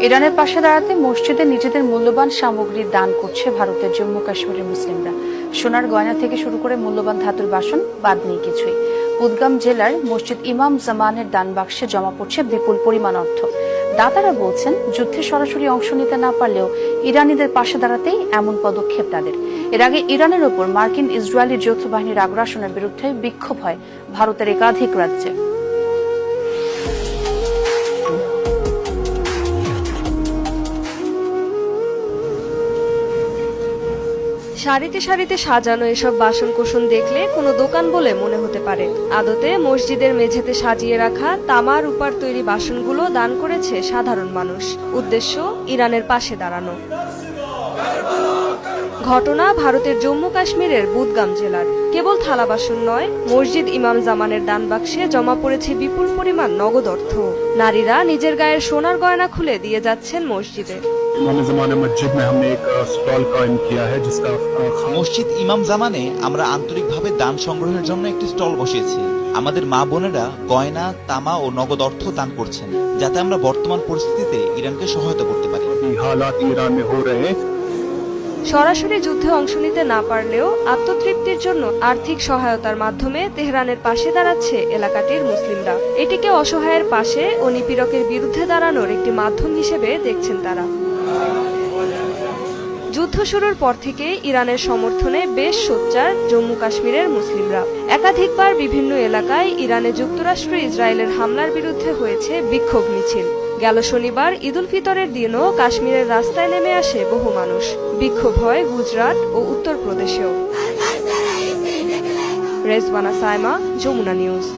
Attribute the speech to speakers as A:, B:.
A: ইরানের পাশে দাঁড়াতে মসজিদে নিজেদের মূল্যবান সামগ্রী দান করছে ভারতের জম্মু কাশ্মীরের মুসলিমরা। সোনার গয়না থেকে শুরু করে মূল্যবান ধাতুর বাসন বাদ নেই কিছুই। বুদগাম জেলার মসজিদ ইমাম জামানের দান বাক্সে জমা পড়ছে বিপুল পরিমাণ অর্থ। দাতারা বলছেন, যুদ্ধে সরাসরি অংশ নিতে না পারলেও ইরানিদের পাশে দাঁড়াতেই এমন পদক্ষেপ তাদের। এর আগে ইরানের ওপর মার্কিন ইসরায়েলি যৌথ বাহিনীর আগ্রাসনের বিরুদ্ধে বিক্ষোভ হয় ভারতের একাধিক রাজ্যে।
B: সারিতে সারিতে সাজানো এসব বাসনকোসন দেখলে কোনো দোকান বলে মনে হতে পারে। আদতে মসজিদের মেঝেতে সাজিয়ে রাখা তামা রূপার তৈরি বাসনগুলো দান করেছে সাধারণ মানুষ। উদ্দেশ্য ইরানের পাশে দাঁড়ানো। ঘটনা ভারতের জম্মু কাশ্মীরের বুদগাম জেলার। কেবল থালা বাসন নয়, মসজিদ ইমাম জামানের দান বাক্সে জমা পড়েছে বিপুল পরিমাণ নগদ অর্থ। নারীরা নিজের গায়ের সোনার গয়না খুলে দিয়ে যাচ্ছেন মসজিদে।
C: মসজিদ ইমাম জামানে আমরা আন্তরিকভাবে দান সংগ্রহের জন্য একটি স্টল বসিয়েছি। আমাদের মা বোনেরা গয়না, তামা ও নগদ অর্থ দান করছেন, যাতে আমরা বর্তমান পরিস্থিতিতে ইরানকে সহায়তা করতে পারি।
B: সরাসরি যুদ্ধে অংশ নিতে না পারলেও আত্মতৃপ্তির জন্য আর্থিক সহায়তার মাধ্যমে তেহরানের পাশে দাঁড়াচ্ছে এলাকাটির মুসলিমরা। এটিকে অসহায়ের পাশে ও নিপীড়কের বিরুদ্ধে দাঁড়ানোর একটি মাধ্যম হিসেবে দেখছেন তারা। যুদ্ধ শুরুর পর থেকে ইরানের সমর্থনে বেশ সোচ্চার জম্মু কাশ্মীরের মুসলিমরা। একাধিকবার বিভিন্ন এলাকায় ইরানে যুক্তরাষ্ট্র ইসরায়েলের হামলার বিরুদ্ধে হয়েছে বিক্ষোভ মিছিল। গেল শনিবার ঈদ উল ফিতরের দিনও কাশ্মীরের রাস্তায় নেমে আসে বহু মানুষ। বিক্ষোভ হয় গুজরাট ও উত্তরপ্রদেশেও। রেজওয়ানা সাইমা, যমুনা নিউজ।